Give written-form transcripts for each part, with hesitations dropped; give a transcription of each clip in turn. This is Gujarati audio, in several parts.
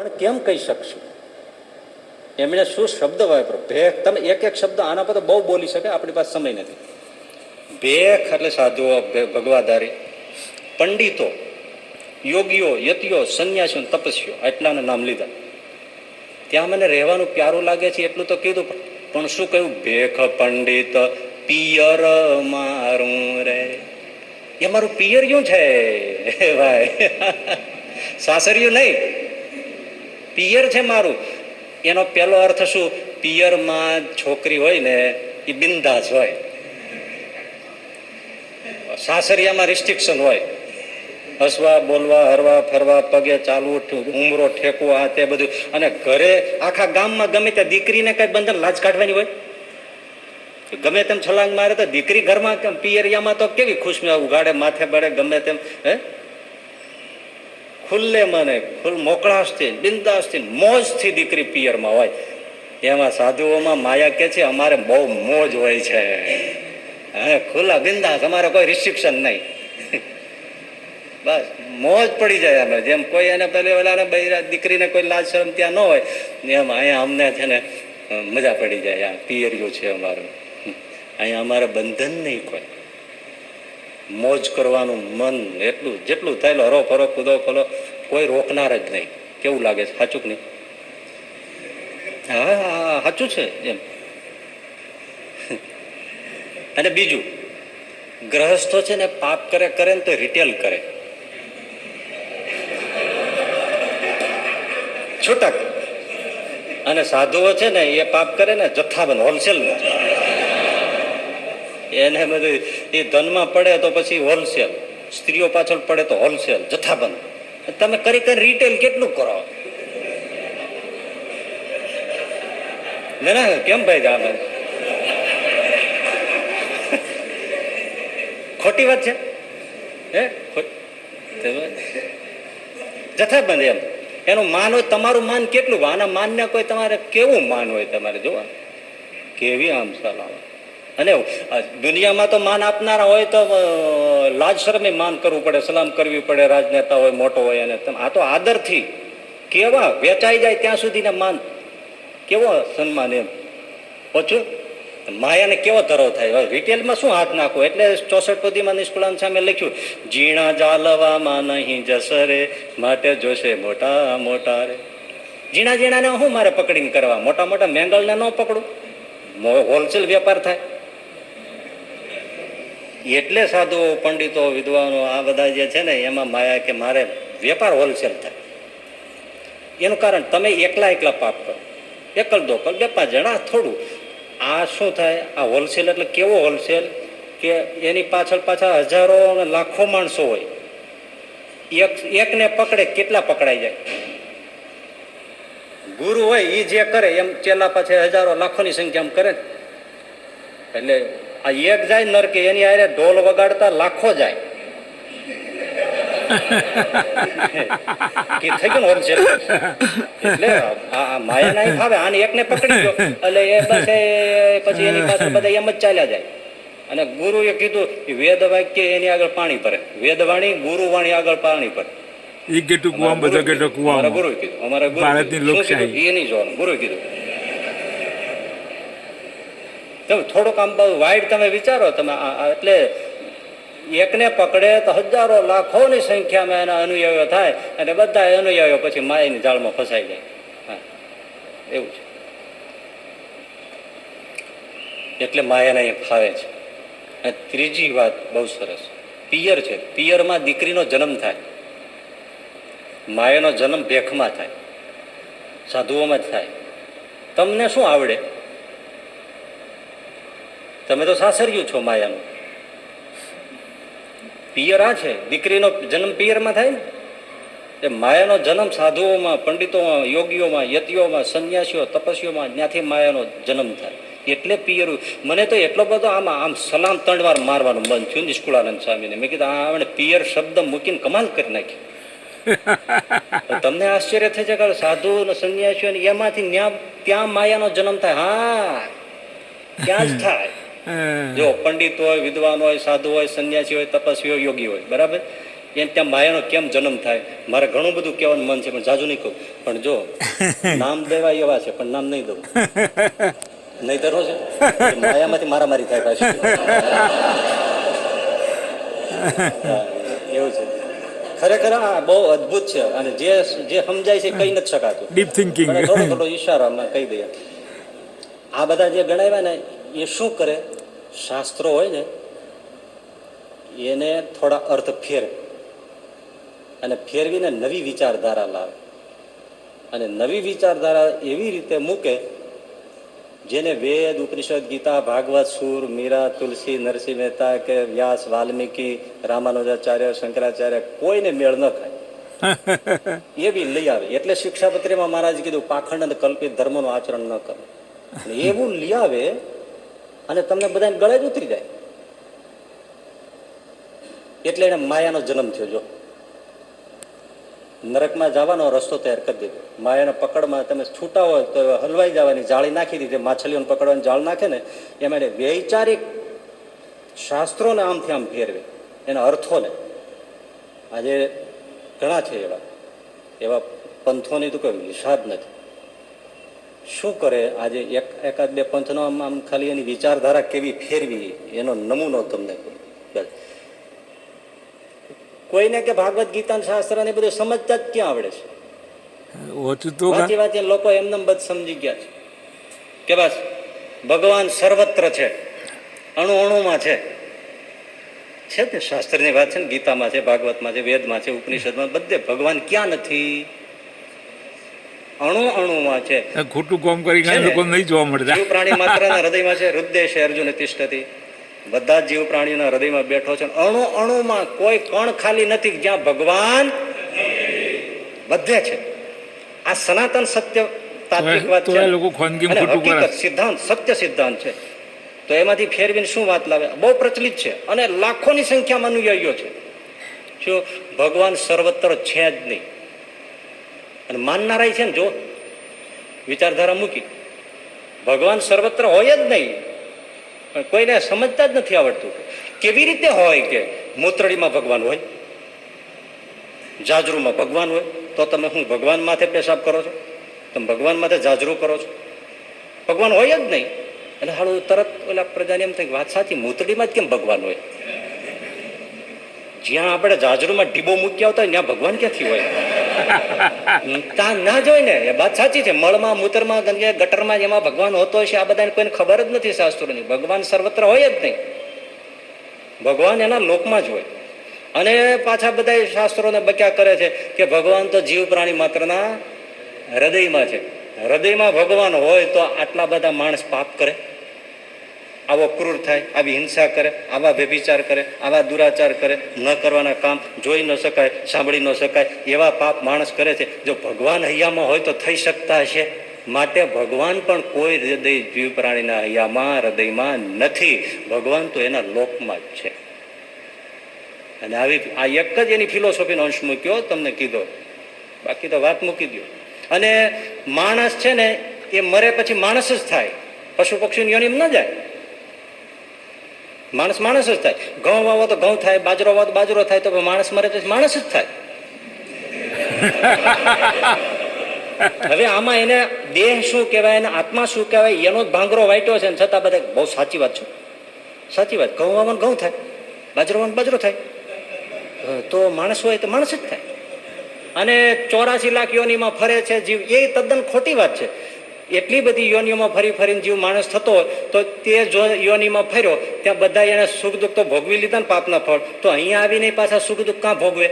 પણ કેમ કહી શકશું? એમણે શું શબ્દ વાપરો? ભેખ. તમે એક એક શબ્દ આના પર તો બહુ બોલી શકે, આપણી પાસે સમય નથી. ભેખ એટલે સાધુઓ, ભગવાધારી, પંડિતો, યોગીઓ, યતિઓ, સંન્યાસીઓ, તપસ્વીઓ, આટલાના નામ લીધા. ત્યાં મને રહેવાનું પ્યારું લાગે છે એટલું તો કીધું, પણ શું કહ્યું? ભેખ પંડિત પિયર મારું રે. એ મારું પિયરિયું છે ભાઈ, સાસરિયું નહીં, પિયર છે મારું. એનો પહેલો અર્થ શું? પિયરમાં છોકરી હોય ને એ બિંદાસ હોય, સાસરિયામાં રિસ્ટ્રિક્શન હોય. હસવા, બોલવા, હરવા, ફરવા, પગે ચાલવું, ઉમરો ઠેકવો, આ તે બધું. અને ઘરે આખા ગામમાં ગમે ત્યાં દીકરીને કઈ બંધન લાજ કાઢવાની હોય. ગમે તેમ છલાંગ મારે તો દીકરી ઘરમાં, પિયરિયામાં તો કેવી ખુશમાં ઉગાડે, માથે બળે, ગમે તેમ ખુલ્લે મને મોકળાશથી, બિંદાસથી, મોજથી દીકરી પિયરમાં હોય. એમાં સાધુઓમાં માયા કે છે અમારે બહુ મોજ હોય છે, ખુલ્લા બિંદાસ, અમારે કોઈ રિસ્ટ્રિક્શન નહીં. બસ મોજ પડી જાય. અમે જેમ કોઈ એને પેલી ઓલાને દીકરીને કોઈ લાજ શરમ ત્યાં ન હોય એમ અહીંયા અમને છે ને મજા પડી જાય. આ પિયરિયું છે અમારું, અહીંયા અમારે બંધન નહીં કોઈ. મોજ કરવાનું મન એટલું જેટલું થયેલો, હરો ફરો, કૂદો ફરો, કોઈ રોકનાર જ નહીં. કેવું લાગે છે? સાચું કે નહીં? હા, સાચું છે એમ. અને બીજું, ગ્રહસ્થો છે ને પાપ કરે કરે ને તો રિટેલ કરે, છૂટક. અને સાધુઓ છે ને એ પાપ કરે ને જથ્થાબંધ, હોલસેલ. એને બધું એ ધનમાં પડે તો પછી હોલસેલ, સ્ત્રીઓ પાછળ પડે તો હોલસેલ, જથ્થાબંધ. તમે કરી કરી રિટેલ કેટલું કરો? ના કેમ ભાઈ? આ ખોટી વાત છે હે? જથ્થાબંધ એમ. એનું માન હોય, તમારું માન કેટલું? આના માનને કોઈ તમારે કેવું માન હોય તમારે જોવા, કેવી આમ સલાહ. અને દુનિયામાં તો માન આપનારા હોય તો લાજ શરમે માન કરવું પડે, સલામ કરવી પડે, રાજનેતા હોય, મોટો હોય. અને આ તો આદરથી કેવા વેચાઈ જાય ત્યાં સુધીને માન, કેવો સન્માન એમ. ઓછું માયાને કેવો ધરો થાય? રિટેલમાં શું હાથ નાખવો? એટલે 64 પદીમાં નિષ્કુળાન સામે લખ્યું, ઝીણા જાલવામાં નહીં જસરે, માટે જોશે મોટા મોટા રે. ઝીણા ઝીણાને હું મારે પકડીને કરવા? મોટા મોટા મેંગલને ન પકડું, હોલસેલ વેપાર થાય. એટલે સાધુઓ, પંડિતો, વિદ્વાનો આ બધા જે છે ને એમાં માયા કે મારે વેપાર હોલસેલ થાય. એનું કારણ તમે એકલા એકલા પાપ કરો, એકલ દોકલ, બે પાંચ જણા થોડું. આ શું થાય? આ હોલસેલ એટલે કેવો હોલસેલ કે એની પાછળ પાછળ હજારો અને લાખો માણસો હોય. એકને પકડે કેટલા પકડાઈ જાય? ગુરુ હોય એ જે કરે એમ ચેલા પાછળ હજારો લાખોની સંખ્યામાં કરે. એટલે આ એક જાય નરકે, એની હારે ઢોલ વગાડતા લાખો જાય. થઈ ગયું હોલસેલ. એટલે આ માયા નહીં ફાવે. આને એકને પકડી ગયો એટલે એ બસ પછી એની પાસે બધા એમ જ ચાલ્યા જાય. અને ગુરુએ કીધું વેદ વાક્ય એની આગળ પાણી ભરે, વેદવાણી ગુરુવાણી આગળ પાણી ભરે. અમારા ગુરુ કીધું, અમારા ગુરુ એ નહીં જોવાનું, ગુરુ કીધું. તમે થોડુંક આમ વાઇડ તમે વિચારો તમે. એટલે એકને પકડે તો હજારો લાખોની સંખ્યામાં એના અનુયાયીઓ થાય, અને બધા અનુયાયીઓ પછી માયાની જાળમાં ફસાઈ જાય. હા, એવું છે. એટલે માયાને એ ફાવે છે. અને ત્રીજી વાત બહુ સરસ, પિયર છે. પિયરમાં દીકરીનો જન્મ થાય. માયાનો જન્મ ભેખમાં થાય, સાધુઓમાં જ થાય. તમને શું આવડે? તમે તો સાસરિયું છો માયાનું. પિયર આ છે, દીકરીનો જન્મ પિયરમાં થાય ને. એ માયાનો જન્મ સાધુઓમાં, પંડિતોમાં, યોગીઓમાં, યતિઓમાં, સંન્યાસીઓ, તપસ્વીઓમાં, ત્યાંથી માયાનો જન્મ થાય. એટલે પિયરું. મને તો એટલો બધો આમ સલામ 3 વાર મારવાનું મન થયું નિષ્કુળાનંદ સ્વામીને. મેં કીધું આપણે પિયર શબ્દ મૂકીને કમાલ કરી નાખી. તમને આશ્ચર્ય થઈ છે કે સાધુ સંન્યાસીઓ એમાંથી ત્યાં માયાનો જન્મ થાય. હા, ત્યાં જ થાય. જો પંડિત હોય, વિદ્વાન હોય, સાધુ હોય, સંન્યાસી હોય, તપસ્વી હોય, યોગી હોય, બરાબર. એમ ત્યાં માયાનો કેમ જન્મ થાય. મારે ઘણું બધું કહેવાનું મન છે પણ જાજુ નહીં કહું. પણ જો નામ દેવા એવા છે પણ નામ નહીં દઉં. નહીં ધરો છે માયામાંથી મારામારી થાય પાછી. એવું છે ખરેખર. આ બહુ અદભુત છે અને જે સમજાય છે કઈ નથી શકાતું. Deep thinking. થોડો થોડો ઈશારામાં કહી દઈએ. આ બધા જે ગણાવ્યા ને એ શું કરે, શાસ્ત્રો હોય ને એને થોડા અર્થ ફેરવે અને ફેરવીને નવી વિચારધારા લાવે. અને નવી વિચારધારા એવી રીતે મૂકે જેને વેદ, ઉપનિષદ, ગીતા, ભાગવત, સૂર, મીરા, તુલસી, નરસિંહ મહેતા કે વ્યાસ, વાલ્મીકી, રામાનુજાચાર્ય, શંકરાચાર્ય કોઈને મેળ ન ખાય એ બી લઈ આવે. એટલે શિક્ષાપત્રીમાં મહારાજ કીધું પાખંડ અને કલ્પિત ધર્મનું આચરણ ન કરે. એવું લઈ આવે અને તમને બધાને ગળે જ ઉતરી જાય. એટલે એને માયાનો જન્મ થયો. જો નરકમાં જવાનો રસ્તો તૈયાર કરી દીધો. માયાના પકડમાં તમે છૂટા હોય તો હલવાઈ જવાની જાળી નાખી દીધી. માછલીઓને પકડવાની જાળ નાખે ને એમાં એને વૈચારિક શાસ્ત્રોને આમથી આમ ફેરવે, એના અર્થોને. આજે ઘણા છે એવા પંથોની તો કોઈ હિસાબ નથી. શું કરે આજે એકાદ બે પંથનો આમ ખાલી એની વિચારધારા કેવી ફેરવી એનો નમૂનો તમને કોઈને કે ભાગવત ગીતા શાસ્ત્ર ને બધું સમજતા જ ક્યાં આવડે છે. વાંચી વાંચી લોકો એમને બધ સમજી ગયા છે કે બસ ભગવાન સર્વત્ર છે, અણુ અણુમાં છે ને. શાસ્ત્રની વાત છે ને, ગીતામાં છે, ભાગવતમાં છે, વેદમાં છે, ઉપનિષદમાં, બધે ભગવાન ક્યાં નથી? અણુ અણુમાં છે. ખોટું કામ કરી લોકો નહીં જોવા મળતા. જીવ પ્રાણી માત્રના હૃદયમાં છે. હૃદય અર્જુન તિષ્ઠતિ. બધા જીવ પ્રાણીના હૃદયમાં બેઠો છે. અણુ અણુમાં કોઈ કણ ખાલી નથી જ્યાં ભગવાન બધે છે. આ સનાતન સત્ય તાત્વિક વાત છે. હકીકત સિદ્ધાંત સત્ય સિદ્ધાંત છે. તો એમાંથી ફેરવીને શું વાત લાવે? બહુ પ્રચલિત છે અને લાખોની સંખ્યામાં અનુયાયીઓ છે. શું ભગવાન સર્વત્ર છે જ નહીં. અને માનનારા છે ને, જો વિચારધારા મૂકી ભગવાન સર્વત્ર હોય જ નહીં, પણ કોઈને સમજતા જ નથી આવડતું. કેવી રીતે હોય કે મૂત્રડીમાં ભગવાન હોય, જાજરૂમાં ભગવાન હોય, તો તમે શું ભગવાન માથે પેશાબ કરો છો? તમે ભગવાન માથે જાજરૂ કરો છો? ભગવાન હોય જ નહીં. એટલે હાલું તરત ઓલા પ્રજાને એમ થાય વાત સાચી, મૂત્રડીમાં જ કેમ ભગવાન હોય? જ્યાં આપણે જાજરૂમાં ડીબો મૂકી આવતા હોય ત્યાં ભગવાન ક્યાંથી હોય? ત્યાં ના જોઈ ને. એ વાત સાચી છે. મળમાં, મૂતરમાં, ગટરમાં જેમાં ભગવાન હોતો હશે આ બધાને કોઈને ખબર જ નથી શાસ્ત્રોની. ભગવાન સર્વત્ર હોય જ નહીં. ભગવાન એના લોકમાં જ હોય. અને પાછા બધા શાસ્ત્રોને બક્યા કરે છે કે ભગવાન તો જીવ પ્રાણી માત્રના હૃદયમાં છે. હૃદયમાં ભગવાન હોય તો આટલા બધા માણસ પાપ કરે, આવો ક્રૂર થાય, આવી હિંસા કરે, આવા વ્યભિચાર કરે, આવા દુરાચાર કરે, ન કરવાના કામ જોઈ ન શકાય, સાંભળી ન શકાય એવા પાપ માણસ કરે છે. જો ભગવાન હૈયામાં હોય તો થઈ શકતા હશે? માટે ભગવાન પણ કોઈ હૃદય જીવ પ્રાણીના હૈયામાં, હૃદયમાં નથી. ભગવાન તો એના લોકમાં જ છે. અને આવી આ એક જ એની ફિલોસોફીનો અંશ મૂક્યો, તમને કીધો. બાકી તો વાત મૂકી દો. અને માણસ છે ને એ મરે પછી માણસ જ થાય, પશુ પક્ષીની યોનિમાં ન જાય. માણસ માણસ જ થાય. ઘઉં વાવો તો ઘઉં થાય, બાજરો વાવો તો બાજરો થાય. તો માણસ મરે તો માણસ જ થાય. હવે આમાં એને દેહ શું કહેવાય અને આત્મા શું કહેવાય એનો જ ભાંગરો વાટ્યો છે. છતાં બધા બહુ સાચી વાત છે, સાચી વાત. ઘઉં વાવવાનું ઘઉં થાય, બાજરો વાવવાનું બાજરો થાય. તો માણસ હોય તો માણસ જ થાય. અને 84 લાખ યોનીમાં ફરે છે જીવ, એ તદ્દન ખોટી વાત છે. એટલી બધી યોનિઓમાં ફરી ફરીને જીવ માણસ થતો હોય તો તે જો યોનિમાં ફર્યો ત્યાં બધા એને સુખ દુઃખ તો ભોગવી લીધા ને પાપના ફળ. તો અહીંયા આવીને પાછા સુખ દુઃખ ક્યાં ભોગવે?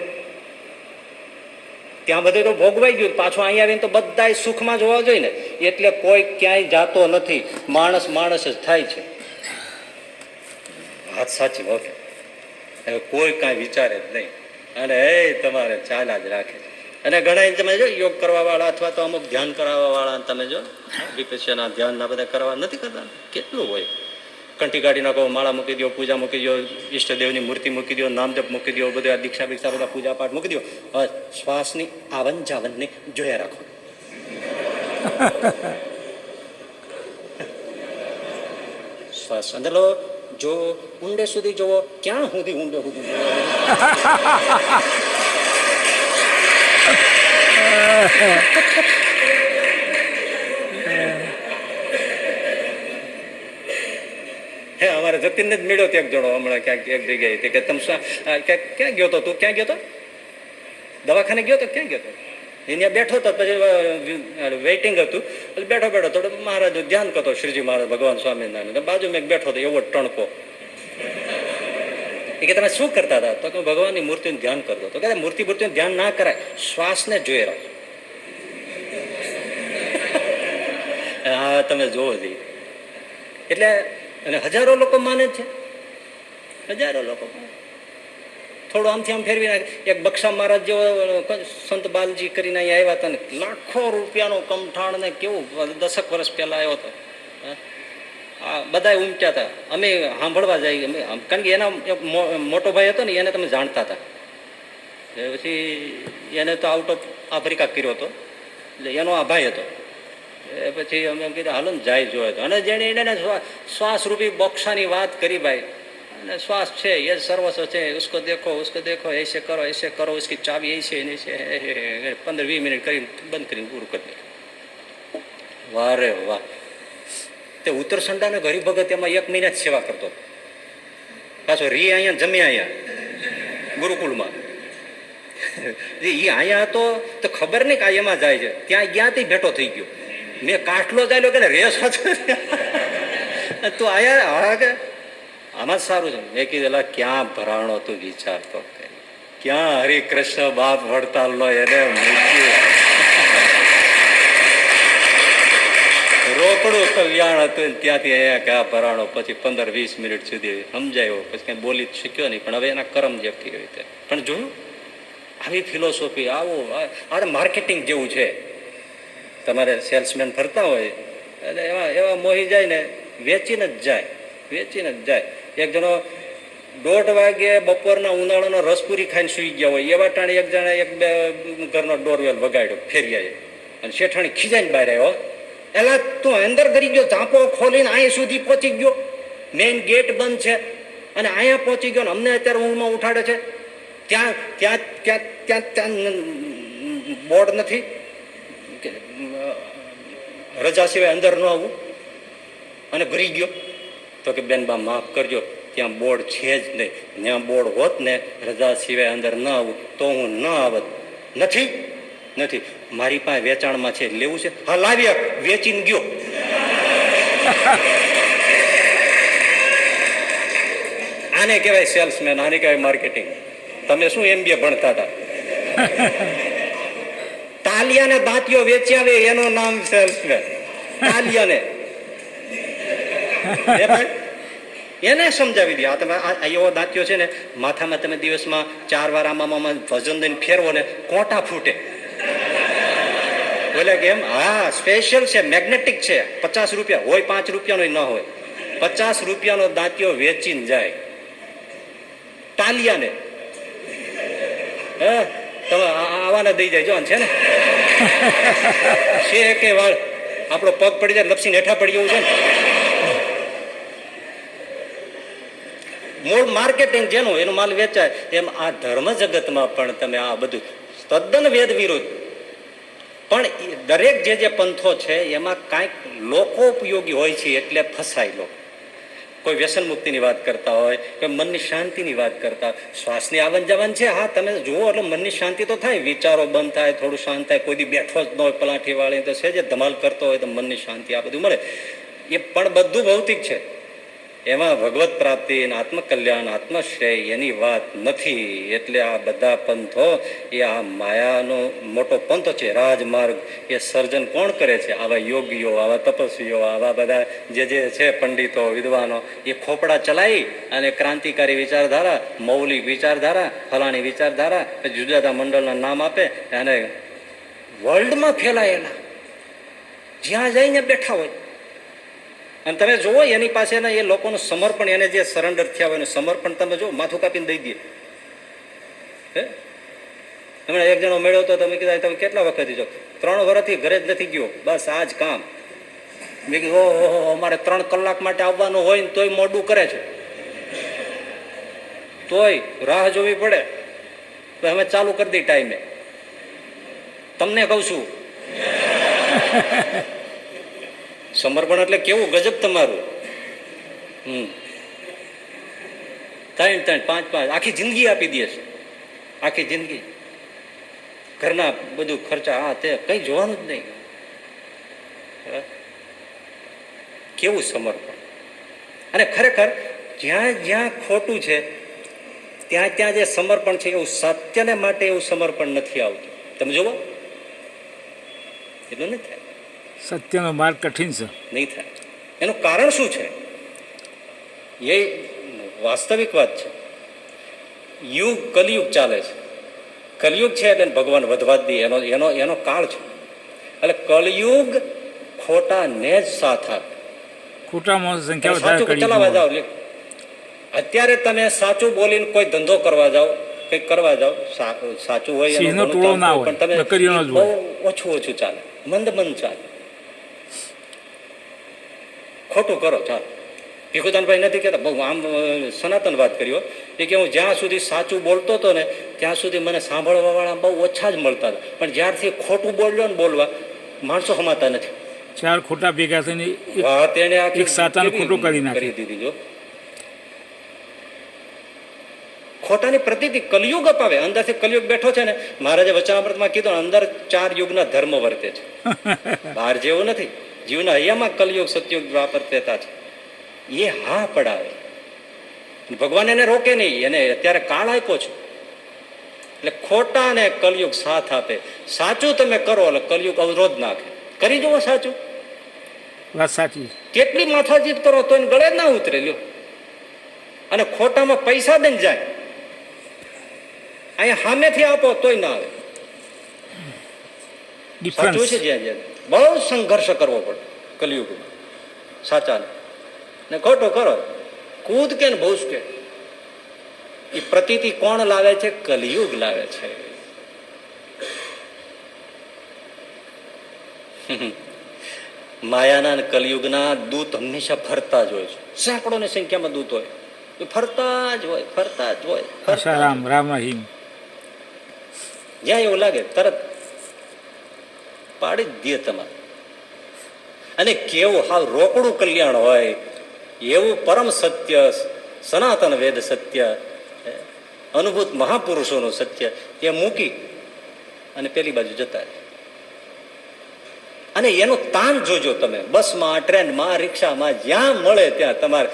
ત્યાં બધે તો ભોગવાઈ ગયું. પાછું અહીંયા આવીને તો બધા સુખમાં જ હોવા જોઈએ ને. એટલે કોઈ ક્યાંય જાતો નથી. માણસ માણસ જ થાય છે. વાત સાચી. ઓકે, હવે કોઈ કાંઈ વિચારે જ નહીં અને એ તમારે ચાલ્યા જ રાખે. અને ઘણા તમે જો યોગ કરવા વાળા અથવા તો અમુક ધ્યાન કરાવવા વાળા તમે જો વિપસ્યના ધ્યાનના બધા કરવા નથી કરતા. કેટલું હોય. કંઠી કાઢી નાખો, માળા મૂકી દો, પૂજા મૂકી દો, ઈષ્ટદેવની મૂર્તિ મૂકી દો, નામજપ મૂકી દો, બધા દીક્ષા બીક્ષા બધા પૂજા પાઠ મૂકી દો. શ્વાસની આવન જાવનને જોયા રાખો. શ્વાસ અંદર લો, જો ઊંડે સુધી જોવો, ક્યાં સુધી ઊંડે સુધી જોવો? હે અમારે જતીનને જ મળ્યો એક જણો હમણાં ક્યાંક એક જગ્યાએ કે તમે ક્યાં ગયો તો, તું ક્યાં ગયો તો? દવાખાને ગયો તો, ક્યાં ગયો તો? અહીંયા બેઠો હતો, પછી વેઇટિંગ હતું, પછી બેઠો થોડો મહારાજ ધ્યાન કરતો, શ્રીજી મહારાજ ભગવાન સ્વામિનારાયણ બાજુમાં એક બેઠો હતો, એવો ટણકો. એ કે તમે શું કરતા હતા? તો કે ભગવાનની મૂર્તિનું ધ્યાન કરતો. તો કે મૂર્તિનું ધ્યાન ના કરાય, શ્વાસને જોઈ રાખો. હા તમે જોવો જોઈએ. એટલે અને હજારો લોકો માને છે, હજારો લોકો થોડું આમથી આમ ફેરવી નાખે. એક બક્ષા મહારાજ જેવો સંત બાલજી કરીને અહીંયા આવ્યા હતા ને, લાખો રૂપિયાનો કમઠાણ ને કેવું 10 વર્ષ પહેલા આવ્યો હતો. બધા ઉમટ્યા હતા, અમે સાંભળવા જઈએ, કારણ કે એના એક મોટો ભાઈ હતો ને એને તમે જાણતા હતા. પછી એને તો આઉટ ઓફ આફ્રિકા કર્યો હતો, એટલે એનો આ ભાઈ હતો. એ પછી અમે એમ કીધું હાલો ને જાય જોયો હતો. અને જેને એને શ્વાસ રૂપી બોક્ષાની વાત કરી ભાઈ, અને શ્વાસ છે એ સર્વસ્વ છે, ઉસકો દેખો એસે કરો ઉસકી ચાવી એસે ને છે. 15-20 મિનિટ કરીને બંધ કરીને પૂરું કરી દે. વાહ રે વાહ. તે ઉત્તરસંડા ને હરિભગત એમાં 1 મહિના જ સેવા કરતો, પાછો રી અહીંયા જમ્યા અહીંયા ગુરુકુળમાં. એ અહીંયા હતો તો ખબર નહીં કે એમાં જાય છે, ત્યાં ગયા તે ભેટો થઈ ગયો. મેં કાટલો ચાલ્યો કે રેસ તું આયા કે આમાં જ સારું છે. મેં કીધું ક્યાં ભરાણો તું વિચારતો, ક્યાં હરિકૃષ્ણ બાપ વડતાલ નો એને મૂક્યું. રોકડું કલ્યાણ હતું ત્યાંથી અહીંયા ક્યાં ભરાણો. પછી 15-20 મિનિટ સુધી સમજાયો, પછી કઈ બોલી શીખ્યો નહીં, પણ હવે એના કરમ જે કેવી રીતે. પણ જોયું આવી ફિલોસોફી, આવું આ માર્કેટિંગ જેવું છે. તમારે સેલ્સમેન ફરતા હોય એટલે એવા મોહી જાય ને, વેચીને જ જાય. એક જણો 1:30 વાગે બપોરના ઉનાળાનો રસપુરી ખાઈને સુઈ ગયા હોય, એવા ટાણે એક જણા એક બે ઘરનો ડોરવેલ વગાડ્યો ફેરિયાએ, અને શેઠાણી ખીજાઈને બહાર આવ્યો. એલા તું અંદર કરી ગયો, ઝાંપો ખોલીને અહીંયા સુધી પહોંચી ગયો, મેઇન ગેટ બંધ છે અને અહીંયા પહોંચી ગયો, ને અમને અત્યારે ઊંઘમાં ઉઠાડે છે. ત્યાં બોર્ડ નથી, રજા સિવાય અંદર ન આવવું, અને ભરી ગયો. તો કે બેન બા માફ કરજો, ત્યાં બોર્ડ છે જ નહીં. ત્યાં બોર્ડ હોત ને રજા સિવાય અંદર ન આવું તો હું ન આવત. નથી મારી પાસે વેચાણમાં છે, લેવું છે? હા લાવ્યા, વેચીને ગયો. આને કહેવાય સેલ્સમેન, આને કહેવાય માર્કેટિંગ. તમે શું MBA ભણતા હતા? તાલિયાને દાંતીઓ વેચ્યા એનું નામ સેલ્સમેન. તાલિયાને એને સમજાવી દે. આ તમે એવો દાંતીઓ છે ને, માથામાં તમે દિવસમાં 4 વાર આમાં વજન દઈને ફેરવો ને કોટા ફૂટે. બોલે કેમ? હા સ્પેશિયલ છે, મેગ્નેટિક છે. 50 રૂપિયા હોય, 5 રૂપિયાનો ન હોય, 50 રૂપિયાનો દાંતીઓ વેચીને જાય તાલિયાને. તમે આવાને દઈ જાય જો છે ને છે કે વાર આપણો પગ પડી જાય, લપસીને હેઠા પડી જવું છે ને. મૂળ માર્કેટિંગ જેનું એનો માલ વેચાય. એમ આ ધર્મ જગતમાં પણ તમે આ બધું તદ્દન વેદ વિરુદ્ધ. પણ દરેક જે પંથો છે એમાં કાંઈક લોકો ઉપયોગી હોય છે, એટલે ફસાય લોકો. કોઈ વ્યસન મુક્તિની વાત કરતા હોય, કોઈ મનની શાંતિની વાત કરતા, શ્વાસની આવન જાવન છે. હા તમે જુઓ એટલે મનની શાંતિ તો થાય, વિચારો બંધ થાય, થોડું શાંત થાય. કોઈ દી બેઠો જ ન હોય પલાઠી વાળી તો છે, જે ધમાલ કરતો હોય તો મનની શાંતિ આ બધું મળે. એ પણ બધું ભૌતિક છે. એમાં ભગવત પ્રાપ્તિ, આત્મકલ્યાણ, આત્મશ્રેય એની વાત નથી. એટલે આ બધા પંથો એ આ માયાનો મોટો પંથ છે, રાજમાર્ગ. એ સર્જન કોણ કરે છે? આવા યોગીઓ, આવા તપસ્વીઓ, આવા બધા જે છે પંડિતો, વિદ્વાનો. એ ખોપડા ચલાવી અને ક્રાંતિકારી વિચારધારા, મૌલિક વિચારધારા, ફલાણી વિચારધારા, જુદા જુદા મંડળના નામ આપે અને વર્લ્ડમાં ફેલાયેલા જ્યાં જઈને બેઠા હોય. અને તમે જુઓ એની પાસે એ લોકોનું સમર્પણ, એને જે સરેન્ડર થયા હોય એનું સમર્પણ તમે જુઓ, માથું કાપીને દઈ દે. હમણાં એક જણો મેળવ્યો તો તમે કીધા તમે કેટલા વખતથી જો? 3 વર્ષથી ઘરે જ નથી ગયો, બસ આ જ કામ. મેં કીધું ઓહો અમારે 3 કલાક માટે આવવાનું હોય ને તોય મોડું કરે છે. તોય રાહ જોવી પડે તો અમે ચાલુ કરી દઈ ટાઈમે. તમને કહું છું, સમર્પણ એટલે કેવું ગજબ તમારું. 3-3, 5-5 આખી જિંદગી આપી દે છે. આખી જિંદગી ઘરના બધું ખર્ચા આ તે કઈ જોવાનું જ નહીં. કેવું સમર્પણ. અને ખરેખર જ્યાં જ્યાં ખોટું છે ત્યાં ત્યાં જે સમર્પણ છે એવું સત્યને માટે એવું સમર્પણ નથી આવતું. તમે જુઓ, એટલું નહીં થાય. સત્યનો માર્ગ કઠિન છે. નહીં થાય. એનું કારણ શું છે? એ વાસ્તવિક વાત છે. કલિયુગ ચાલે છે. કલિયુગ છે એટલે ભગવાન વધવા જ દે, એનો કાળ છે. એટલે કલિયુગ ખોટાને જ સાથ આપે. ખોટા માણસો સંખ્યા વધારે સાચું કરી ચલાવવા જાઓ. અત્યારે તમે સાચું બોલીને કોઈ ધંધો કરવા જાઓ, કંઈક કરવા જાઓ, સાચું હોય સિંહનો ટોળો ના હોય, પણ તમે નકરીઓનો જ બહુ હોય. ઓછું ચાલે, મંદ ચાલે. ખોટું કરો ચાલો. ભીખુદાનભાઈ નથી કહેતા, બહુ આમ સનાતન વાત કર્યો એ કે હું જ્યાં સુધી સાચું બોલતો હતો ને ત્યાં સુધી મને સાંભળવા વાળા બહુ ઓછા જ મળતા હતા, પણ જ્યારથી ખોટું બોલ્યો ને બોલવા માણસો સમાતા નથી. 4 ખોટા ભેગા થઈને વાત એને એક સાચાને ખોટું કરી નાખે. કરી દીધી. જો ખોટાની પ્રતીતિ કલિયુગ અપાવે. અંદરથી કલિયુગ બેઠો છે ને, મહારાજે વચનામૃતમાં કીધું અંદર 4 યુગના ધર્મ વર્તે છે. બહાર જેવું નથી. જીવના હૈયામાં કલિયુગ સતયુગ દ્વાપર ત્રેતા છે. એ હા પડાવે. ભગવાન એને રોકે નહીં, એને અત્યારે કાળ આપ્યો છે. એટલે ખોટા ને કલિયુગ સાથ આપે. સાચું તમે કરો એટલે કલિયુગ અવરોધ નાખે. કરી જુઓ સાચું. વાત સાચી. કેટલી માથાજીત કરો તો એને ગળે ના ઉતરે લ્યો. અને ખોટામાં પૈસા દઈને જાય. અહીંયા સામેથી આપો તોય ના આવે. સાચું છે જ્યાં જ્યાં બહુ સંઘર્ષ કરવો પડે કલિયુગમાં સાચાને. ને ખોટો કરો કૂદ કે ને ભૂસ કે. એ પ્રતીતિ કોણ લાવે છે? કલિયુગ લાવે છે. માયાના અને કલિયુગના દૂત હંમેશા ફરતા જ હોય છે. સેંકડોની સંખ્યામાં દૂત હોય, ફરતા જ હોય, ફરતા જ હોય. રામ રામ રહીમ. જ્યાં એવું લાગે તરત પાડી જ દે તમારે. અને કેવું હાવ રોકડું કલ્યાણ હોય એવું પરમ સત્ય, સનાતન વેદ સત્ય, અનુભૂત મહાપુરુષોનું સત્ય એ મૂકી અને પેલી બાજુ જતા રહે. અને એનું તાન જોજો તમે. બસમાં, ટ્રેનમાં, રિક્ષામાં, જ્યાં મળે ત્યાં તમારે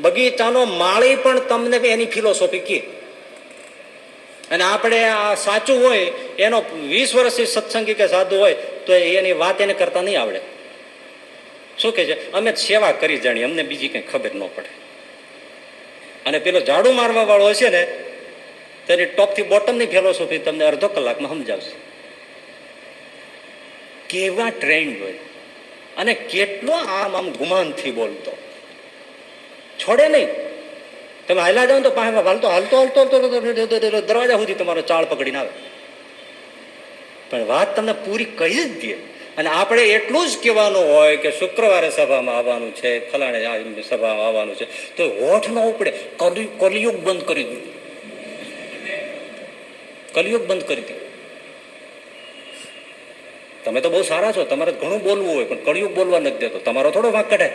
બગીચાનો માળી પણ તમને એની ફિલોસોફી કહે. અને આપણે આ સાચું હોય એનો 20 વર્ષથી સત્સંગી કે સાધુ હોય તો એની વાત એને કરતા નહીં આવડે. શું કે છે? અમે સેવા કરી જાણીએ, અમને બીજી કંઈ ખબર ન પડે. અને પેલો ઝાડુ મારવા વાળો હશે ને તેની ટોપથી બોટમની ફિલોસોફી તમને અડધો કલાકમાં સમજાવશે. કેવા ટ્રેન્ડ હોય અને કેટલો આમ ગુમાનથી બોલતો, છોડે નહીં. તમે હાલ્યા જાઓ તો પાસે હાલતો હાલતો હાલતો દરવાજા સુધી તમારો ચાળ પકડીને આવે. પણ વાત તમને પૂરી કહી જ દે. અને આપણે એટલું જ કહેવાનું હોય કે શુક્રવારે સભામાં આવવાનું છે, ફલાણે સભામાં આવવાનું છે, તો હોઠ ન ઉપડે. કલિયુગ બંધ કરી દે. કલિયુગ બંધ કરી દે. તમે તો બહુ સારા છો, તમારે ઘણું બોલવું હોય, પણ કળિયુગ બોલવા નથી દેતો. તમારો થોડો વાંક કઢાય.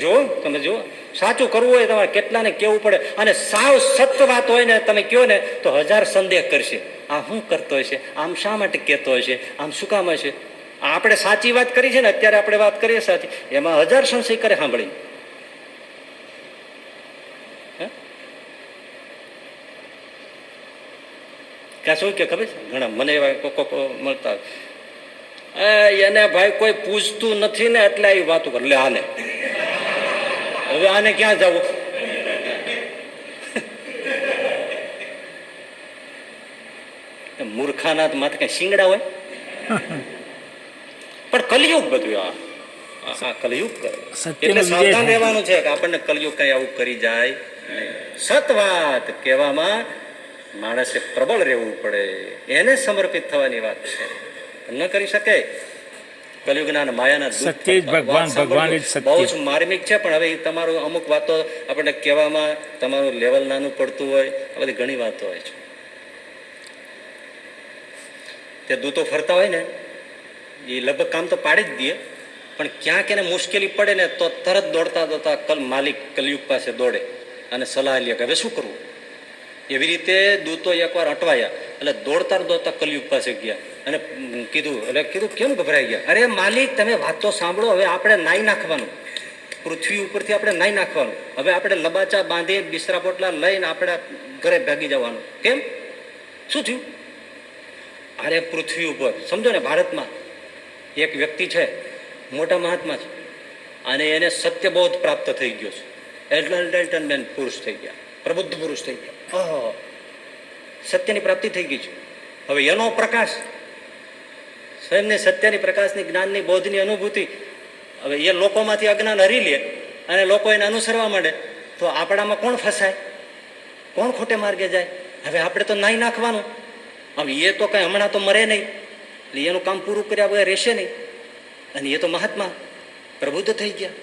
જો તમે જુઓ, સાચું કરવું હોય તમારે કેટલાને કેવું પડે. અને સાવ સત્ય વાત હોય ને તમે કહો ને તો 1000 સંદેહ કરશે. આ શું કરતો હશે, આમ શા માટે કહેતો હશે, આમ શું કામ હશે. આપણે સાચી વાત કરી છે ને, અત્યારે આપણે વાત કરીએ સાચી, એમાં 1000 સંશય કરે સાંભળી. ક્યાં શું કે ખબર છે? ઘણા મને એવા કોકો મળતા એને ભાઈ કોઈ પૂછતું નથી ને એટલે આવી વાતો કરે. લે હાલે, હવે આને ક્યાં જવું? મૂર્ખાના માથે કઈ શિંગડા હોય? પણ કલિયુગ બધું આ કલિયુગ કરે. એટલે સાવધાન રહેવાનું છે કે આપણને કલિયુગ કઈ આવું કરી જાય. સત વાત કહેવામાં માણસે પ્રબળ રહેવું પડે. એને સમર્પિત થવાની વાત છે. ન કરી શકે કલયુગના અને માયાના દૂત સત્ય જ ભગવાન, વાત સાંભળજો. ભગવાન જ સત્ય. બહુ જ માર્મિક છે, પણ હવે એ તમારું અમુક વાતો આપણને કહેવામાં તમારું લેવલ નાનું પડતું હોય, આ બધી ઘણી વાતો હોય છે. તે દૂતો ફરતા હોય ને એ લગભગ કામ તો પાડી જ દે, પણ ક્યાંક એને મુશ્કેલી પડે ને તો તરત દોડતા દોડતા માલિક કલયુગ પાસે દોડે અને સલાહ લે કે હવે શું કરવું. એવી રીતે દૂતો એકવાર અટવાયા એટલે દોડતા દોડતા કલયુગ પાસે ગયા અને કીધું કેમ ગભરાઈ ગયા? અરે માલિક, તમે વાત તો સાંભળો, હવે આપણે નાઈ નાખવાનું, પૃથ્વી ઉપરથી આપણે નાઈ નાખવાનું, હવે આપણે લબાચા બાંધી બિસ્તરા પોટલા લઈને આપણે ઘરે ભાગી જવાનું. કેમ? શું થયું? અરે પૃથ્વી ઉપર સમજો ને, ભારતમાં એક વ્યક્તિ છે, મોટા મહાત્મા છે, અને એને સત્યબોધ પ્રાપ્ત થઈ ગયો છે. એન્લાઇટનમેન્ટ પુરુષ થઈ ગયા, પ્રબુદ્ધ પુરુષ થઈ ગયા, સત્યની પ્રાપ્તિ થઈ ગઈ છે. હવે એનો પ્રકાશ, સ્વયંને સત્યની પ્રકાશની જ્ઞાનની બોધની અનુભૂતિ, હવે એ લોકોમાંથી અજ્ઞાન હરી લે અને લોકો એને અનુસરવા માંડે, તો આપણામાં કોણ ફસાય? કોણ ખોટે માર્ગે જાય? હવે આપણે તો નાઈ નાખવાનું. હવે એ તો કઈ હમણાં તો મરે નહીં, એટલે એનું કામ પૂરું કર્યા વગર રહેશે નહીં. અને એ તો મહાત્મા પ્રબુદ્ધ થઈ ગયા,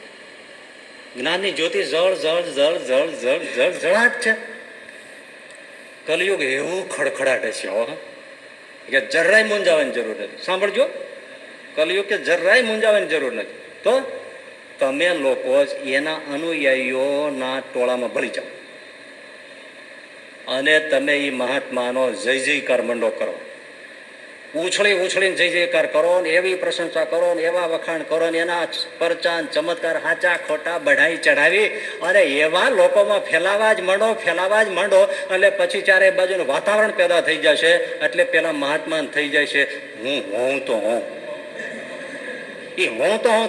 જ્ઞાનની જ્યોતિ જળ જળ જળ જળ જળ જળ જળાટ છે. કલયુગ એવું ખડખડાટ છે કે જરાય મૂંઝાવાની જરૂર નથી. સાંભળજો, કલયુગ કે જરાય મૂંઝાવાની જરૂર નથી. તો તમે લોકો જ એના અનુયાયીઓના ટોળામાં ભળી જાઓ અને તમે એ મહાત્માનો જય જયકાર મંડો કરો, ઉછળી ઉછળીને જય જયકાર કરો ને એવી પ્રશંસા કરો ને એવા વખાણ કરો ને એના પરચાન ચમત્કાર હાચા ખોટા બઢાઈ ચઢાવી અને એવા લોકોમાં ફેલાવા જ માંડો એટલે પછી ચારે બાજુનું વાતાવરણ પેદા થઈ જશે. એટલે પેલા મહાત્માન થઈ જાય છે હું તો હું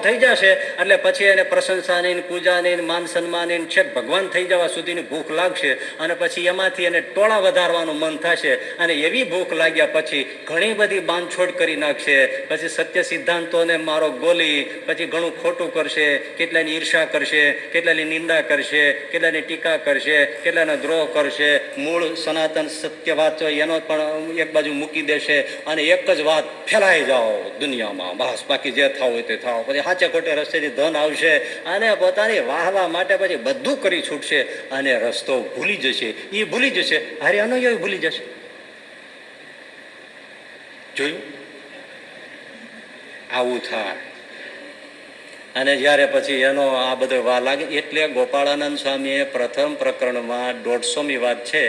થઈ જશે. એટલે પછી એને પ્રશંસાની, પૂજાની, માન સન્માનની, છેક ભગવાન થઈ જવા સુધીની ભૂખ લાગશે અને પછી એમાંથી એને ટોળા વધારવાનું મન થશે. અને એવી ભૂખ લાગ્યા પછી ઘણી બધી બાંધછોડ કરી નાખશે. પછી સત્ય સિદ્ધાંતોને મારો ગોલી, પછી ઘણું ખોટું કરશે, કેટલાની ઈર્ષા કરશે, કેટલાની નિંદા કરશે, કેટલાની ટીકા કરશે, કેટલાનો દ્રોહ કરશે. મૂળ સનાતન સત્ય વાત એનો પણ એક બાજુ મૂકી દેશે અને એક જ વાત ફેલાઈ જાઓ દુનિયામાં, બસ બાકી જે થાવ તે થાવ. પછી સાચે ખોટે રસ્તેથી ધન આવશે અને પોતાની વાહવા માટે પછી બધું કરી છૂટશે અને રસ્તો ભૂલી જશે. એ ભૂલી જશે, હારે અનુયાયી ભૂલી જશે. જોયું? આવું થાય. અને જ્યારે પછી એનો આ બધો વા લાગે એટલે ગોપાળાનંદ સ્વામીએ પ્રથમ પ્રકરણમાં 150મી વાત છે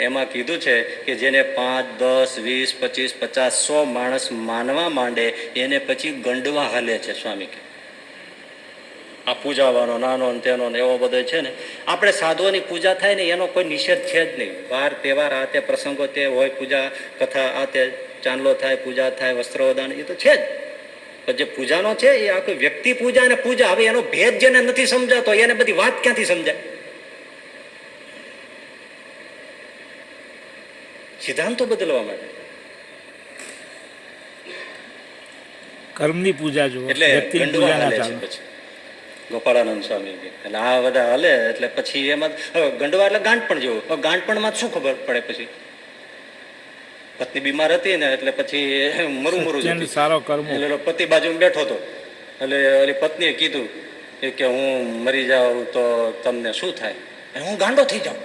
એમાં કીધું છે કે જેને 5, 10, 20, 25, 50, 100 માણસ માનવા માંડે એને પછી ગંડવા હાલે છે સ્વામી કે. આ પૂજાવાનો નાનો ને તેનો ને એવો બધો છે ને. આપણે સાધુઓની પૂજા થાય ને એનો કોઈ નિષેધ છે જ નહીં. વાર તહેવાર આ તે પ્રસંગો તે હોય, પૂજા કથા આ તે ચાંદલો થાય, પૂજા થાય, વસ્ત્રોદાન, એ તો છે જ. પણ જે પૂજાનો છે એ આખી વ્યક્તિ પૂજા અને પૂજા, હવે એનો ભેદ જેને નથી સમજાતો એને બધી વાત ક્યાંથી સમજાય? સિદ્ધાંતો બદલવા માટે કર્મની પૂજા જો, એટલે વ્યક્તિની પૂજા ના ચાલે. પછી ગોપાળાનંદ સ્વામી એટલે આ બધા હલે એટલે પછી એમાં ગંડવા એટલે ગાંઠપણ જેવું. ગાંઠપણમાં શું ખબર પડે? પછી પત્ની બીમાર હતી ને એટલે પછી મરું સારો કર્મ. એટલે પતિ બાજુ બેઠો હતો એટલે ઓલી પત્નીએ કીધું કે હું મરી જાઉં તો તમને શું થાય? હું ગાંડો થઈ જાઉં.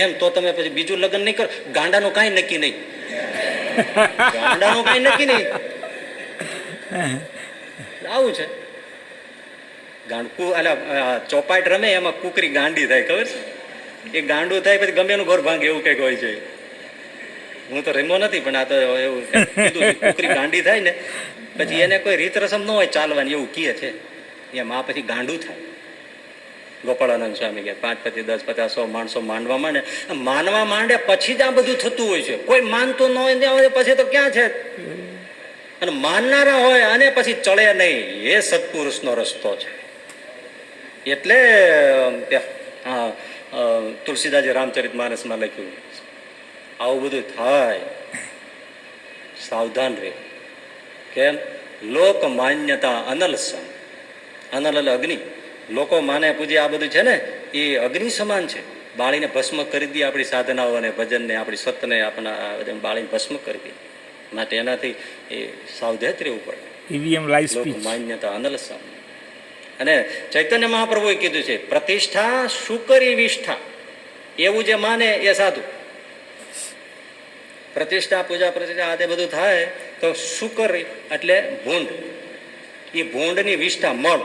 એમ તો તમે પછી બીજું લગ્ન નહીં કરો. ગાંડાનું કાંઈ નક્કી નહીં. ગાંડાનું કાંઈ નક્કી નહીં. આવું છે. ચોપાટ રમે એમાં કુકરી ગાંડી થાય, ખબર છે? એ ગાંડું થાય પછી ગમે એનું ઘર ભાંગે એવું કઈક હોય છે. હું તો રમ્યો નથી પણ આ તો એવું કીધું. કુકરી ગાંડી થાય ને પછી એને કોઈ રીત રસમ ન હોય ચાલવાની, એવું કહે છે. એમ આ પછી ગાંડું થાય. ગોપાળાનંદ સ્વામી કે 5, 10, 50, 100 માણસો માનવા માંડે પછી જ આ બધું થતું હોય છે. કોઈ માનતું ન હોય પછી તો ક્યાં છે? અને માનનારા હોય અને પછી ચડે નહીં, એ સત્પુરુષનો રસ્તો છે. એટલે તુલસીદાસજી રામચરિત માનસમાં લખ્યું, આવું બધું થાય સાવધાન રહે. કેમ? લોક માન્યતા અનલ સમ. અનલ એટલે અગ્નિ. લોકો માને પૂજે આ બધું છે ને એ અગ્નિ સમાન છે. બાળીને ભસ્મ કરી દે આપણી સાધનાઓ અને ભજનને, આપણી સતને, આપણા બાળીને ભસ્મ કરી દે. માટે એનાથી એ સાવધાન રહેવું પડે. ઈવીએમ લાઈવ લોક સ્પીચ. માન્યતા અનલસમ. અને ચૈતન્ય મહાપ્રભુએ કીધું છે પ્રતિષ્ઠા શુકરી વિષ્ઠા, એવું જે માને એ સાધુ. પ્રતિષ્ઠા પૂજા પ્રતિષ્ઠા આ તે બધું થાય તો શુકર એટલે ભૂંડ, એ ભૂંડની વિષ્ઠા મળ,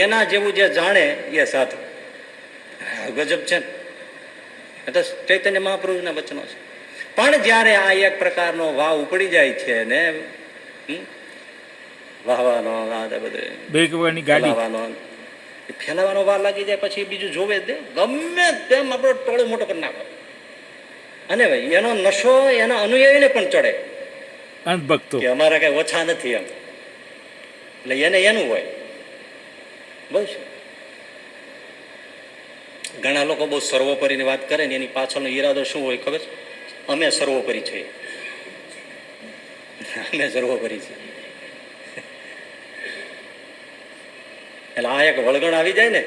એના જેવું જે જાણે એ સાધુ. ગજબ છે ને, તો ચૈતન્ય મહાપ્રભુના વચનો છે. પણ જ્યારે આ એક પ્રકારનો વાવ ઉપડી જાય છે ને, વાહવાનો બધું બે કરોડની ગાડી ફેલાવાનો વાર લાગી જાય, પછી બીજું જોવે દે, ગમે તેમ આપણો ટોળો મોટો કરી નાખો. અને ભાઈ એનો નશો એના અનુયાયીને પણ ચડે અંધભક્તો. કે અમારે કઈ ઓછા નથી એમ, એટલે એને એનું હોય. બહુ છે. ઘણા લોકો બહુ સર્વોપરીની વાત કરે ને એની પાછળનો ઈરાદો શું હોય ખબર છે? અમે સર્વોપરી છીએ, અમે સર્વોપરી છીએ. એટલે આ એક વળગણ આવી જાય ને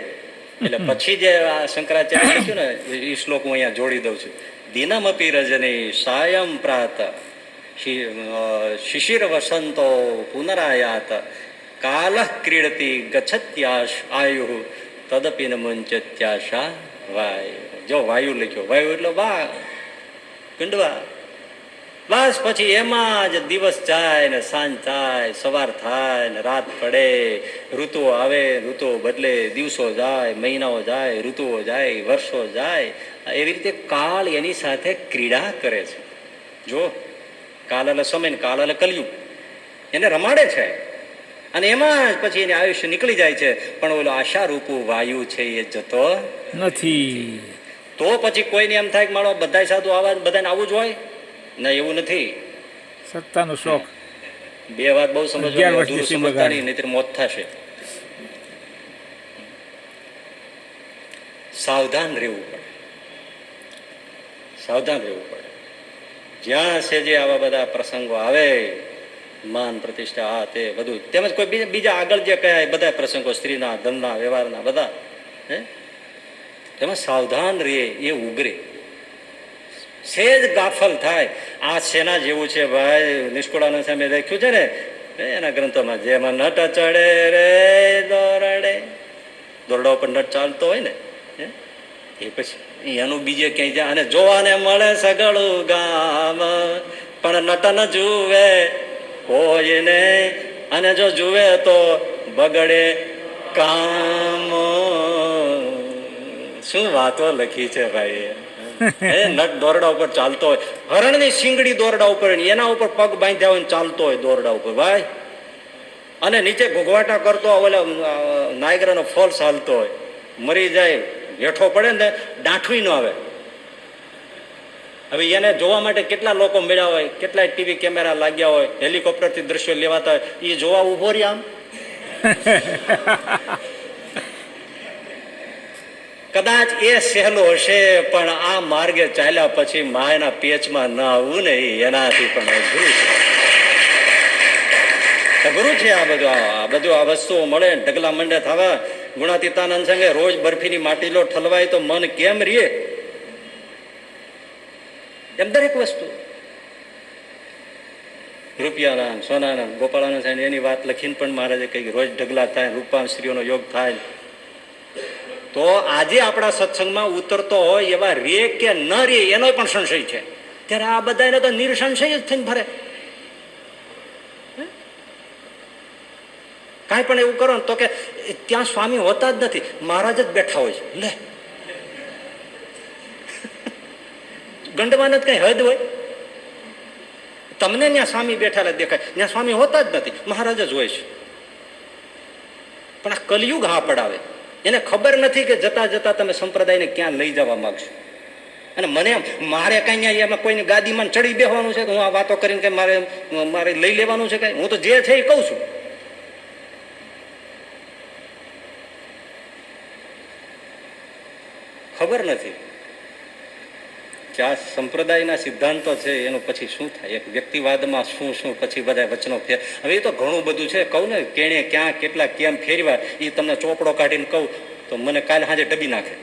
એટલે પછી જે આ શંકરાચાર્ય લખ્યું ને એ શ્લોક હું અહીંયા જોડી દઉં છું. દિનમપી રજની સાયં પ્રાત શિશિર વસંતો પુનરાયાત કાલ ક્રીડતી ગચ્છત્યાશ આયુ તદપી ન મુંચત્યાશા વાયુ. જો વાયુ લખ્યો, વાયુ એટલે વા ગંડવા. બસ પછી એમાં જ દિવસ જાય ને સાંજ થાય, સવાર થાય ને રાત પડે, ઋતુઓ આવે, ઋતુઓ બદલે, દિવસો જાય, મહિનાઓ જાય, ઋતુઓ જાય, વર્ષો જાય. એવી રીતે કાળ એની સાથે ક્રીડા કરે છે. જો કાલ એટલે સમય ને કાલ એટલે કલયુગ એને રમાડે છે, અને એમાં જ પછી એની આયુષ્ય નીકળી જાય છે. પણ ઓલો આશારૂપું વાયુ છે એ જતો નથી. તો પછી કોઈને એમ થાય કે મારો બધા સાધુ આવા બધાને આવું જ હોય ના, એવું નથી. સત્તાનો શોખ. બે વાત બહુ સમજવાની, સમજતાની નહીતર મોત થશે. સાવધાન રહેવું પડે, સાવધાન રહેવું પડે. જ્યાં છે જે આવા બધા પ્રસંગો આવે, માન પ્રતિષ્ઠા આ તે બધું, તેમજ કોઈ બીજા આગળ જે કયા બધા પ્રસંગો, સ્ત્રીના ધનના વ્યવહારના બધા, તેમાં સાવધાન રહે એ ઉગરે. સેજ ગાફલ થાય. આ સેના જેવું છે ભાઈ, નિષ્કુળાનંદ સામે લખ્યું છે ને એના ગ્રંથોમાં, જેમાં નટ ચડે રે દોરડે, દોરડા ઉપર નટ ચાલતો હોય ને એ પછી એનું બીજે ક્યાંય જાય અને જોવાને મળે સગળું ગામ, પણ નટ ન જુએ કોઈને, અને જો જુએ તો બગડે કામ. શું વાતો લખી છે ભાઈ. નટ દોરડા ઉપર ચાલતો હોય, હરણની શીંગડી દોરડા ઉપર, એના ઉપર પગ બાંધ્યા હોય ચાલતો હોય દોરડા ઉપર ભાઈ, અને નીચે ઘોઘવાટા કરતો ઓલા નાયગ્રાનો ફોલ્સ હાલતો હોય, મરી જાય હેઠો પડે ને દાંઠવી ન આવે. હવે એને જોવા માટે કેટલા લોકો મળ્યા હોય, કેટલાય ટીવી કેમેરા લાગ્યા હોય, હેલિકોપ્ટરથી દ્રશ્યો લેવાતા હોય, એ જોવા ઉભો રહ્યા આમ. કદાચ એ સહેલો હશે, પણ આ માર્ગે ચાલ્યા પછી માયના પેચમાં ના આવવું ને એનાથી પણ અઘરું છે. આ બધું આ વસ્તુઓ મળે, ઢગલા મંડે થવા. ગુણાતીતાનંદ સંગે રોજ બરફીની માટીલો ઠલવાય તો મન કેમ રીએ? એમ દરેક વસ્તુ રૂપિયાના, સોનાના, ગોપાળાનંદ સાહેબ એની વાત લખીને પણ મહારાજે કહી રોજ ઢગલા થાય, રૂપાન સ્ત્રીઓનો યોગ થાય. તો આજે આપણા સત્સંગમાં ઉતરતો હોય એવા રે કે ન રે એનો પણ સંશય છે. ત્યારે આ બધાને તો નિર્સંશય જ થઈને ફરે. કાંઈ પણ એવું કરો ને તો કે ત્યાં સ્વામી હોતા જ નથી, મહારાજ જ બેઠા હોય છે. લે ગંડવાન જ કઈ હદ હોય? તમને ત્યાં સ્વામી બેઠેલા દેખાય, ત્યાં સ્વામી હોતા જ નથી, મહારાજ જ હોય છે. પણ આ કલયુગ હા પડાવે. એને ખબર નથી કે જતા જતા તમે સંપ્રદાયને ક્યાં લઈ જવા માંગશો. અને મને મારે કઈ એમાં કોઈની ગાદીમાં ચડી બેસવાનું છે, હું આ વાતો કરીને કે મારે લઈ લેવાનું છે કઈ? હું તો જે છે એ કહું છું. ખબર નથી કે આ સંપ્રદાયના સિદ્ધાંતો છે એનું પછી શું થાય, એક વ્યક્તિવાદમાં શું પછી બધા વચનો ફેર. હવે એ તો ઘણું બધું છે. કહું ને કેણે ક્યાં કેટલા કેમ ફેરવા, એ તમને ચોપડો કાઢીને કહું તો મને કાલે સાંજે ડબી નાખે.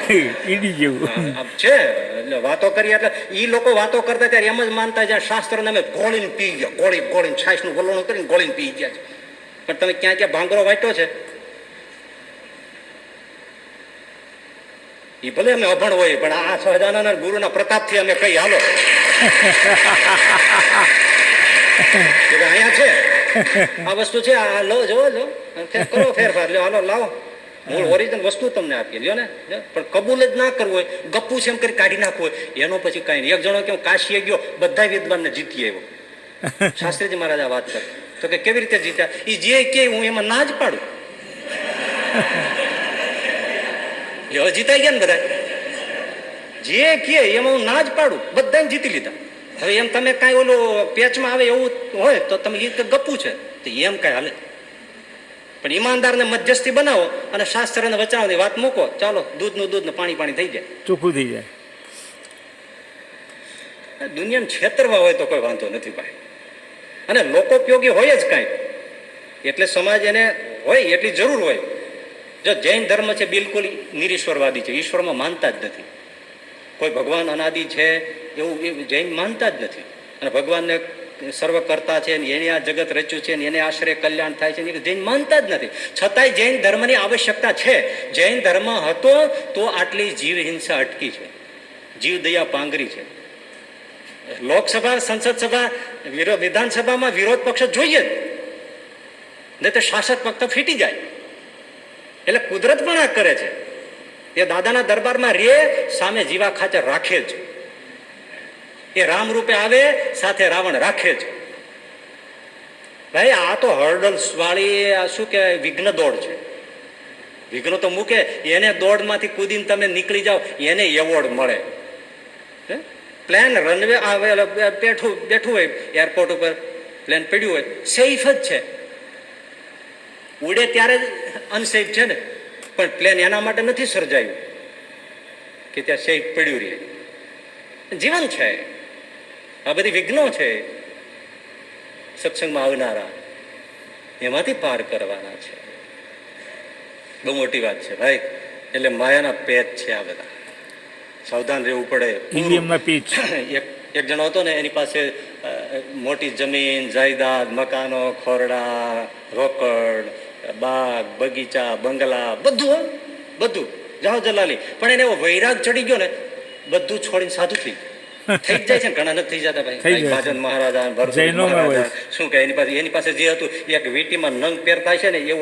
ઈડી જેવું. આમ છે એટલે વાતો કરી એટલે ઈ લોકો વાતો કરતા ત્યારે એમ જ માનતા જ્યાં શાસ્ત્રને અમે ગોળીને પી ગયા, ગોળીને છાશનું વલોણું કરીને ગોળીને પી ગયા છે. પણ તમે ક્યાં ક્યાં ભાંગરો વાંટ્યો છે? એ ભલે અમે અભણ હોય પણ આ સહજાનંદ ગુરુના પ્રતાપથી અમે કઈ હાલો કે અહીંયા છે આ વસ્તુ છે, આ લો જોવો જો કરો ફેરફાર લ્યો, હાલો લાવો મૂળ ઓરિજિનલ વસ્તુ તમને આપીએ લ્યો ને. પણ કબૂલ જ ના કરવું હોય, ગપ્પુ છે એમ કરી કાઢી નાખવું હોય એનો પછી કઈ નહીં. એક જણો કેમ કાશીએ ગયો બધા વિદ્વાનને જીતી આવ્યો. શાસ્ત્રીજી મહારાજ આ વાત કરે તો કે કેવી રીતે જીત્યા? એ જે કે હું એમાં ના જ પાડું. હવે જીતાઈ ગયા ને બધા, જે કે એમાં હું ના જ પાડું, બધાને જીતી લીધા. હવે એમ તમે કાંઈ ઓલું પેચમાં આવે એવું હોય તો તમે એ ગપ્પુ છે તો એમ કાંઈ હાલે. પણ ઈમાનદારને મધ્યસ્થી બનાવો અને શાસ્ત્રને વચાવવાની વાત મૂકો, ચાલો દૂધનું દૂધ ને પાણી થઈ જાય, ચોખ્ખું થઈ જાય. દુનિયાને છેતરવા હોય તો કોઈ વાંધો નથી ભાઈ. અને લોકોપયોગી હોય જ કાંઈ એટલે સમાજ એને હોય એટલી જરૂર હોય. જો જૈન ધર્મ છે બિલકુલ નિરીશ્વરવાદી છે, ઈશ્વરમાં માનતા જ નથી. કોઈ ભગવાન અનાદિ છે એવું એ જૈન માનતા જ નથી. અને ભગવાનને સર્વ કરતા છે એને આ જગત રચ્યું છે એને આશ્રય કલ્યાણ થાય છે એ જૈન માનતા જ નથી. છતાંય જૈન ધર્મની આવશ્યકતા છે. જૈન ધર્મ હતો તો આટલી જીવ હિંસા અટકી છે, જીવ દયા પાંગરી છે. લોકસભા, સંસદ સભા, વિધાનસભામાં વિરોધ પક્ષ જોઈએ જ નહીં તો શાસક પક્ષ ફીટી જાય. એટલે કુદરત પણ આ કરે છે. એ દાદાના દરબારમાં રે સામે જીવા ખાચર રાખે જ. એ રામ રૂપે આવે સાથે રાવણ રાખે જ. ભાઈ આ તો હર્ડલ્સ વાળી શું કે વિઘ્ન દોડ છે. વિઘ્ન તો મૂકે એને દોડમાંથી કૂદીને તમે નીકળી જાઓ એને એવોર્ડ મળે. પ્લેન રનવે બેઠું હોય એરપોર્ટ ઉપર પ્લેન પડ્યું હોય સેફ જ છે, ઉડે ત્યારે જ અનસેફ છે ને. પણ પ્લેન એના માટે નથી સર્જાયું કે ત્યાં સેફ પડ્યું રહે. જીવન છે, આ બધી વિઘ્નો છે સત્સંગમાં આવનારા, એમાંથી પાર કરવાના છે. બહુ મોટી વાત છે ભાઈ. એટલે માયાના પેચ છે આ બધા, સાવધાન રહેવું પડે. ઈવીએમના પીચ. એક જણો હતો ને એની પાસે મોટી જમીન જાયદાદ, મકાનો, ખોરડા, રોકડ, બાગ, બગીચા, બંગલા, બધું જાઓ જલાલી. પણ એને એવો વૈરાગ ચડી ગયો ને બધું છોડીને સાધુ થઈ જ જાય છે ને. ઘણા નથી થઈ જતા ભાઈ. ભાજન મહારાજા, ભરત મહારાજા શું કે એની પાસે જે હતું એક વીટીમાં નંગ પહેરતા છે ને એવું